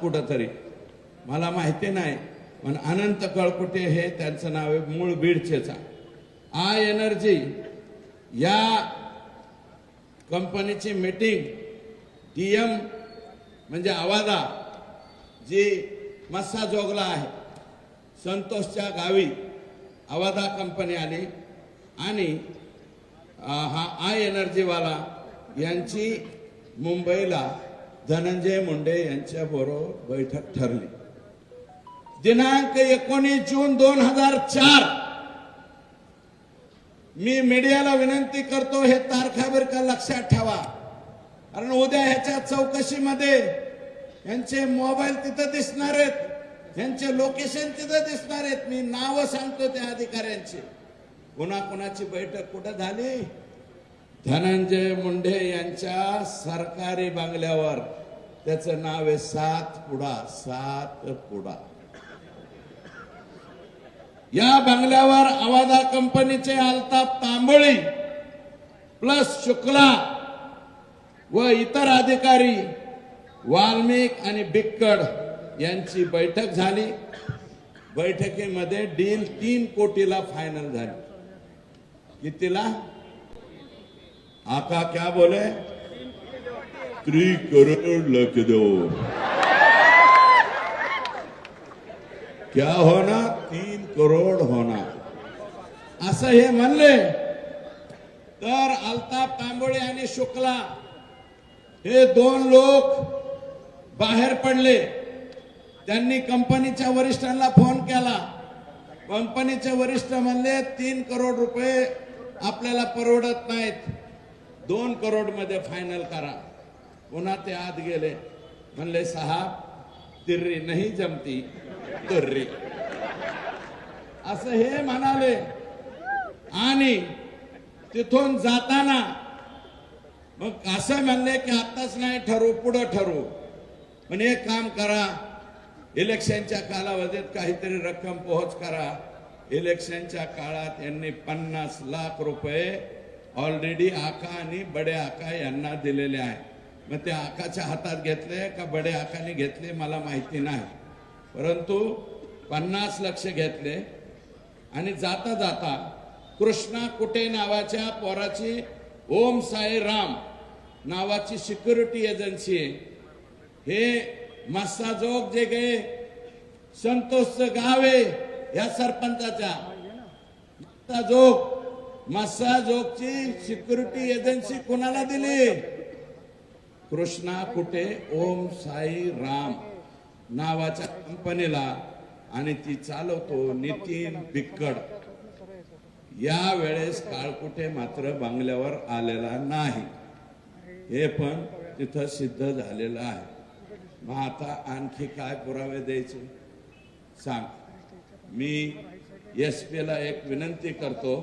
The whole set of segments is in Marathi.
कुठंतरी, मला माहिती नाही, पण अनंत कळकुटे हे त्यांचं नाव आहे, मूळ बीडचेचा. आय एनर्जी या कंपनीची मीटिंग डीएम म्हणजे आवादा जी मस्साजोगला आहे, संतोषच्या गावी आवादा कंपनी आली आणि हा आय एनर्जीवाला यांची मुंबईला धनंजय मुंडे यांच्या बरोबर बैठक ठरली. दिनांक 19 जून 2004. मी मीडियाला विनंती करतो, हे तारखावर का लक्षात ठेवा, कारण उद्या ह्याच्या चौकशीमध्ये यांचे मोबाईल तिथं दिसणार आहेत, यांचे लोकेशन तिथं दिसणार आहेत. मी नाव सांगतो त्या अधिकाऱ्यांची. कोणाकोणाची बैठक कुठं झाली? धनंजय मुंडे यांच्या सरकारी बंगल्यावर. त्याचं नाव आहे सातपुडा. सातपुडा या बंगल्यावर आवादा कंपनीचे अल्ताफ तांबोळी प्लस शुक्ला व इतर अधिकारी वाल्मिक आणि बिक्कड यांची बैठक झाली. बैठकीमध्ये डील 3 कोटीला फायनल झाली. कितीला? आका क्या बोले? 3 करोड़ लख दो. क्या होना? 3 करोड़ होना, असं हे म्हणले. तर अल्ताफ तांबोळे आणि शुक्ला हे 2 लोक बाहेर पडले. त्यांनी कंपनीच्या वरिष्ठांना फोन केला. कंपनीचे वरिष्ठ म्हणले 3 करोड रुपये आपल्याला परवडत नाहीत, 2 करोड मध्ये फायनल करा. पुन्हा ते आत गेले, म्हणले साहब तिर्री नाही जमती तुर्री, असं हे म्हणाले. आणि तिथून जाताना मग असं म्हणले की आताच नाही ठरवू, पुढे ठरवू. पण एक काम करा, इलेक्शनच्या कालावधीत काहीतरी रक्कम पोहोच करा. इलेक्शनच्या काळात यांनी 50 लाख रुपये ऑलरेडी आका आणि बडे आका यांना दिलेले आहे. मग ते आकाच्या हातात घेतले का बडे आकाने घेतले मला माहिती नाही, परंतु 50 लाख घेतले. आणि जाता जाता कृष्णा कुटे नावाच्या पोराची ओम साई राम नावाची सिक्युरिटी एजन्सी आहे. हे मस्साजोग जे गे संतोषचं गाव आहे या सरपंचाच्या, मस्साजोगची सिक्युरिटी एजन्सी कोणाला दिली? कृष्णा कुटे ओम साई राम नावाच्या कंपनीला. आणि ती चालवतो नितीन बिक्कड. या वेळेस काळकुटे मात्र बंगल्यावर आलेला नाही, हे पण तिथं सिद्ध झालेलं आहे. मग आता आणखी काय पुरावे द्यायचे सांग. मी SP ला एक विनंती करतो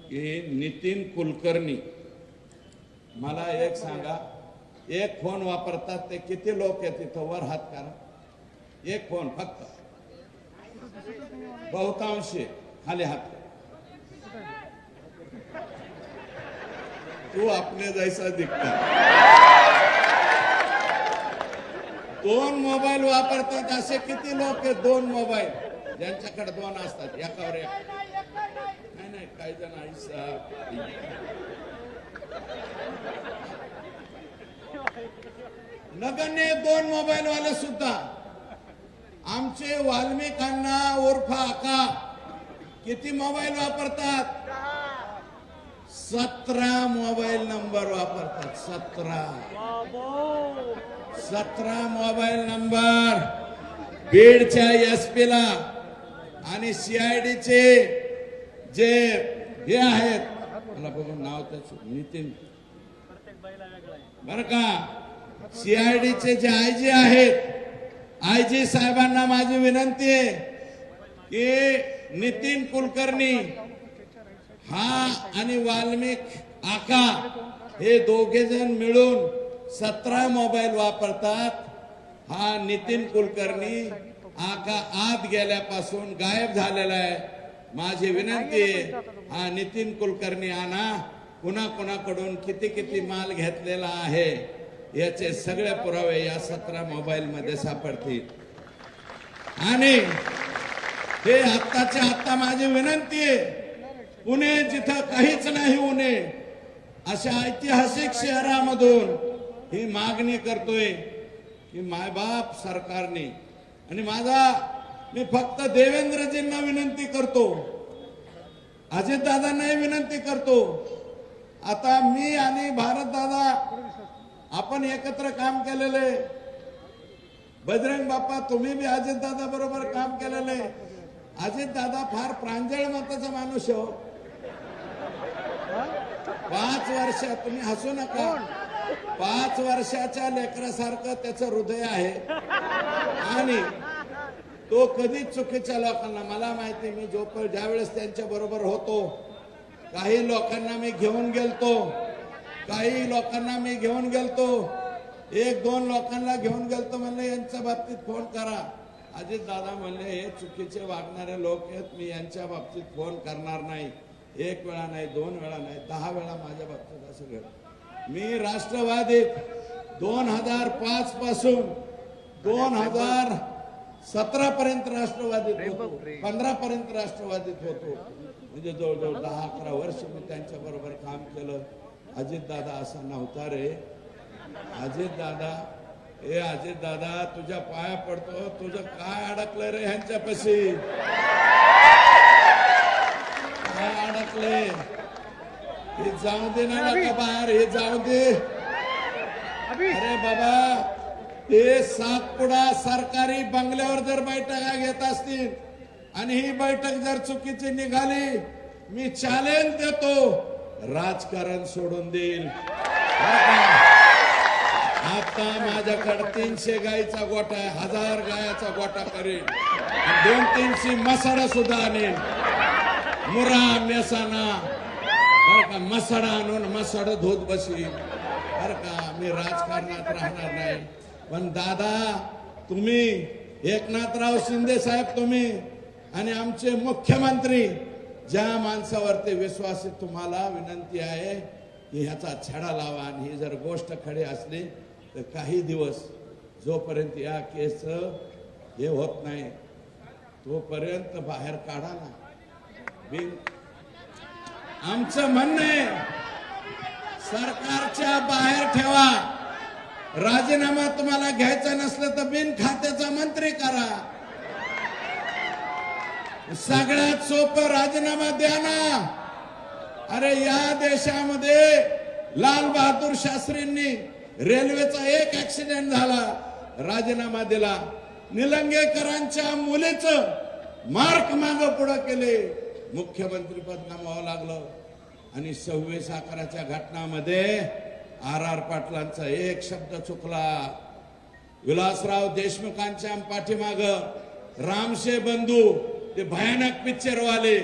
की नितीन कुलकर्णी, मला एक सांगा, एक फोन वापरतात ते किती लोक आहेत तिथं? वर हात करा. एक फोन फक्त, बहुतांशी खाली हात. तू अपने जैसा दिखता. 2 मोबाईल वापरतात असे किती लोक आहेत? 2 मोबाईल ज्यांच्याकडे 2 असतात, एकावर एक. नाही काही जण आईसा नगण्य 2 मोबाईल वाले सुद्धा. आमचे वाल्मिकांना उर्फ आका किती मोबाईल वापरतात? 17 मोबाईल नंबर वापरतात. 17 मोबाईल नंबर बीडच्या SP ला आणि CIDचे जे हे आहेत, मला बघून नाव त्याचं नितीन बर का, CIDचे जे IG आहेत, IG साहेबांना माझी विनंती आहे की नितीन कुलकर्णी हा आणि वाल्मिक आका हे दोघे जण मिळून 17 मोबाईल वापरतात. हा नितीन कुलकर्णी आका आत गेल्यापासून गायब झालेला आहे. माझी विनंती आहे, हा नितीन कुलकर्णी आणा. कुणाकडून किती माल घेतलेला आहे याचे सगळे पुरावे या 17 मोबाईल मध्ये सापडतील. आणि हे आत्ताच्या आत्ता माझी विनंती आहे, पुणे जिथं काहीच नाही उणे अशा ऐतिहासिक शहरामधून ही मागणी करतोय की मायबाप सरकारने, आणि मी फक्त देवेंद्रजींना विनंती करतो, अजितदादांनाही विनंती करतो. आता मी आणि भारतदादा आपण एकत्र काम केलेले, बजरंग बाप्पा तुम्ही बी अजितदादा बरोबर काम केलेले. अजितदादा फार प्रांजळ मताचा माणूस हो. 5 वर्ष, तुम्ही हसू नका, 5 वर्षाच्या लेकरासारखं त्याचं हृदय आहे. आणि तो कधीच चुकीच्या लोकांना, मला माहिती, मी ज्यावेळेस त्यांच्या बरोबर होतो, काही लोकांना मी घेऊन गेलतो, 1-2 लोकांना घेऊन गेलतो, म्हणले यांच्या बाबतीत फोन करा. अजितदादा म्हणले हे चुकीचे वागणारे लोक आहेत, मी यांच्या बाबतीत फोन करणार नाही. 1 वेळा नाही, 2 वेळा नाही, 10 वेळा माझ्या बाबतीत असं घडलं. मी राष्ट्रवादीत 2005 पासून 2017 पर्यंत राष्ट्रवादीत होतो, 15 पर्यंत राष्ट्रवादीत होतो. म्हणजे जवळजवळ 10-11 वर्ष मी त्यांच्या बरोबर काम केलं. अजितदादा असा नव्हता रे. अजितदादा तुझ्या पाया पडतो, तुझं काय अडकलं रे ह्यांच्यापाशी, काय अडकले? हे जाऊ दे ना का बाहेर, हे जाऊ दे. अरे बाबा, हे सातपुडा सरकारी बंगल्यावर जर बैठका घेत असतील आणि ही बैठक जर चुकीची निघाली, मी चॅलेंज देतो, राजकारण सोडून देईल. आता माझ्याकडे 300 गायीचा गोठा आहे, 1000 गायाचा गोठा करेल, 200-300 मसाडा सुद्धा आणेल. मुरा मेसाना मसाडा आणून मसाड धोत बसील बर का. मी राजकारणात राहणार नाही. पण दादा, तुम्ही, एकनाथराव शिंदे साहेब, तुम्ही आणि आमचे मुख्यमंत्री, ज्या माणसावरती विश्वास आहे, तुम्हाला विनंती आहे की ह्याचा छडा लावा. आणि ही जर गोष्ट खरी असली तर काही दिवस जोपर्यंत या केस हे होत नाही तोपर्यंत बाहेर काढा ना. आमचं म्हणणं आहे, सरकारच्या बाहेर ठेवा. राजीनामा तुम्हाला घ्यायचा नसलं तर बिन खात्याचा मंत्री करा. सगळ्यात सोपं राजीनामा द्या ना. अरे या देशामध्ये लाल बहादूर शास्त्रींनी रेल्वेचा एक ऍक्सिडेंट झाला, राजीनामा दिला. निलंगेकरांच्या मुलीचं मार्क मागं पुढे केले, मुख्यमंत्री पद गमावं लागलं. आणि 26 अकराच्या घटनामध्ये RR पाटलांचा एक शब्द चुकला. विलासराव देशमुखांच्या पाठीमाग रामशे बंधू, ते भयानक पिक्चर वाले,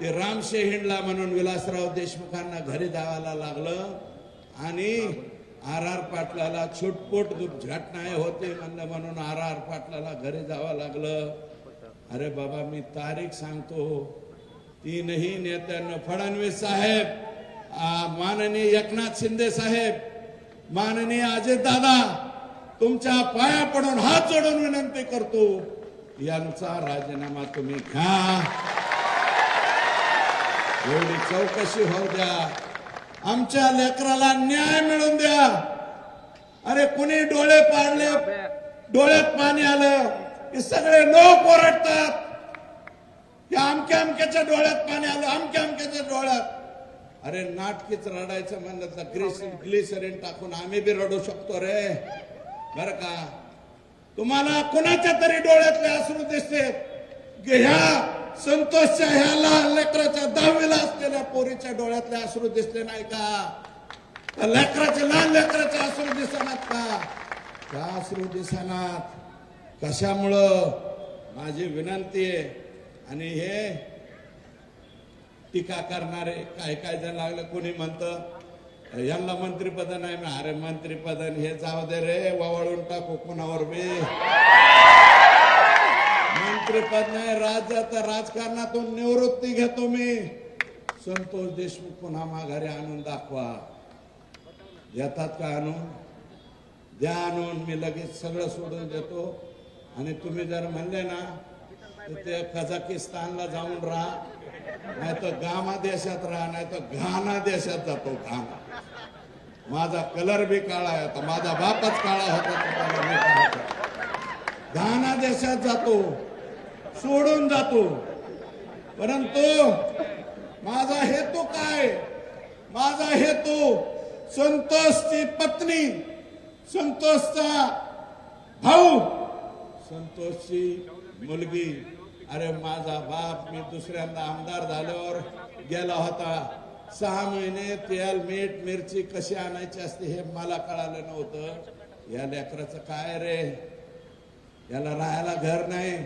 ते रामशे हिंडला म्हणून विलासराव देशमुखांना घरी जावायला लागलं. आणि RR पाटलाला छुटपुट घटना होते म्हणून RR पाटलाला घरी जावं लागलं. अरे बाबा, मी तारीख सांगतो, 3ही नेत्यांना, फडणवीस साहेब, माननीय एकनाथ शिंदे साहेब, माननीय अजितदादा, तुमच्या पाया पडून हात जोडून विनंती करतो, यांचा राजीनामा तुम्ही घ्या. एवढी चौकशी होऊ द्या, आमच्या लेकराला न्याय मिळून द्या. अरे कुणी डोळे पाडले, डोळ्यात पाणी आलं की सगळे लोक ओरडतात की अमक्याच्या डोळ्यात पाणी आलं, अमक्याच्या डोळ्यात. अरे नाटकीच रडायचं म्हणलं तर ग्लिसरीन टाकून आम्ही बी रडू शकतो रे, बर का. तुम्हाला कुणाच्या तरी डोळ्यातले अश्रू दिसते, ह्या संतोषच्या, ह्या लहान लेकराच्या 10वीला असलेल्या पोरीच्या डोळ्यातले अश्रू दिसले नाही का? लेकराचे, लहान लेकराचे अश्रू दिसणार का? त्या अश्रू दिसणार कशामुळं? माझी विनंती आहे. आणि हे टीका करणारे काय जण लागले, कोणी म्हणतं यांना मंत्रिपद नाही. अरे मंत्रिपद हे जाऊ दे रे, वळून टाकू कोणावर बी. मंत्रिपद नाही, राज्याच्या राजकारणातून निवृत्ती घेतो मी. संतोष देशमुख पुन्हा माघारी आणून दाखवा. येतात का आणून? द्या आणून, मी लगेच सगळं सोडून देतो. आणि तुम्ही जर म्हणले ना तर ते कझाकिस्तानला जाऊन राहा, नाही तर गामा देशात राहा, नाही तर घाना देशात जातो. घाना माझा कलर बी काळा आहे, आता माझा बापच काळा होता तो त्याला मी पाहतो. घाना देशात जातो, सोडून जातो. परंतु माझा हेतू काय? माझा हेतू संतोषची पत्नी, संतोषचा भाऊ, संतोषची मुलगी. अरे माझा बाप मी दुसऱ्यांदा आमदार झाल्यावर गेला होता. 6 महिने तेल मीठ मिरची कशी आणायची असते हे मला कळालं नव्हतं. या लेकराचं काय रे, याला राहायला घर नाही,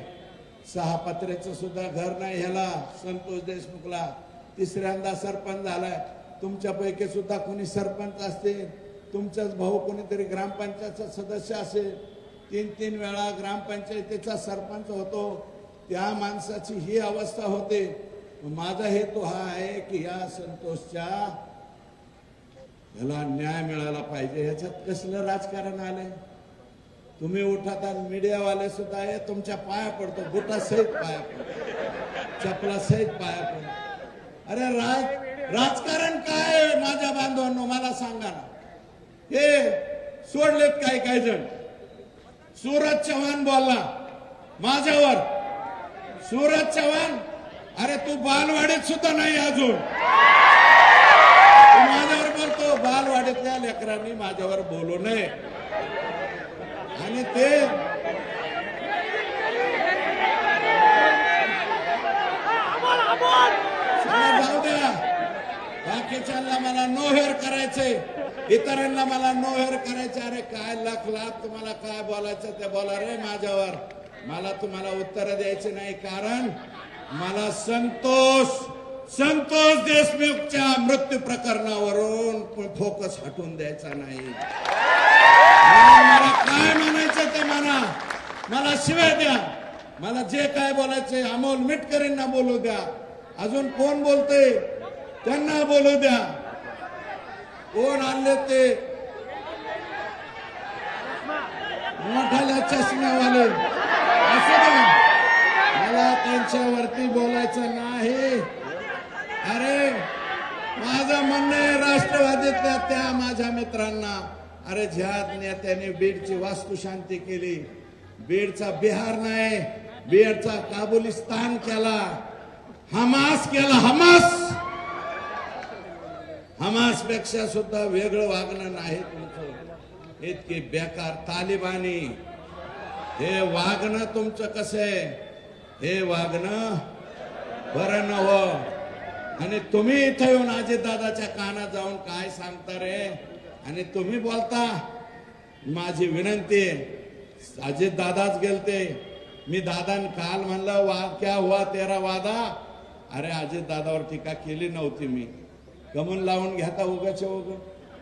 6 पत्र्याचं सुद्धा घर नाही ह्याला. संतोष देशमुखला 3ऱ्यांदा सरपंच झालाय. तुमच्यापैकी सुद्धा कोणी सरपंच असते, तुमचाच भाऊ कोणीतरी ग्रामपंचायतचा सदस्य असेल, 3 वेळा ग्रामपंचायतीचा सरपंच होतो. त्या माणसाची ही अवस्था होते. माझा हेतू हा आहे की या संतोषच्या याला न्याय मिळाला पाहिजे. ह्याच्यात कसलं राजकारण आलंय? तुम्ही उठात आणि मीडियावाले सुद्धा आहे, तुमच्या पाया पडतो, बुटा सहित पाया पडतो, चपला सहित पाया पडतो. अरे राजकारण काय माझ्या बांधवांनो मला सांगा ना. हे सोडलेत काही जण. सूरज चव्हाण बोलला माझ्यावर. सूरज चव्हाण, अरे तू बालवाडीत सुद्धा नाही अजून, तू माझ्यावर बोलतो. बालवाडीतल्या लेकरांनी माझ्यावर बोलू नये. आणि ते जाऊ द्या, बाकीच्यांना मला नो हेअर करायचंय, इतरांना मला नो हेअर करायचे. अरे काय लाख तुम्हाला काय बोलायचं ते बोला रे माझ्यावर. मला तुम्हाला उत्तर द्यायचे नाही, कारण मला संतोष देशमुखच्या मृत्यू प्रकरणावरून फोकस हटवून द्यायचा नाही. मला काय म्हणायचं ते मला शिवाय द्या. मला जे काय बोलायचंय अमोल मिटकरींना बोलू द्या. अजून कोण बोलतोय त्यांना बोलू द्या. कोण आणले ते मोठ्याला चष्म्यावाले असू द्या, मला त्यांच्यावरती बोलायचं नाही. अरे माझं म्हणणं आहे राष्ट्रवादीतल्या त्या माझ्या मित्रांना, अरे ज्या नेत्याने बीडची वास्तुशांती केली, बीडचा बिहार नाही, बीडचा काबुलिस्तान केला, हमास केला. हमास पेक्षा सुद्धा वेगळं वागणं नाही तुमचं. इतकी बेकार तालिबानी हे वागणं तुमचं कसं आहे? हे वागणं बरं नव्हं. आणि तुम्ही इथं येऊन अजितदादाच्या कानात जाऊन काय सांगता रे? आणि तुम्ही बोलता. माझी विनंती, अजितदादाच गेलते. मी दादान काल म्हणलं क्या हुआ तेरा वादा. अरे अजितदादावर टीका केली नव्हती मी. गमन लावून घेता उगाच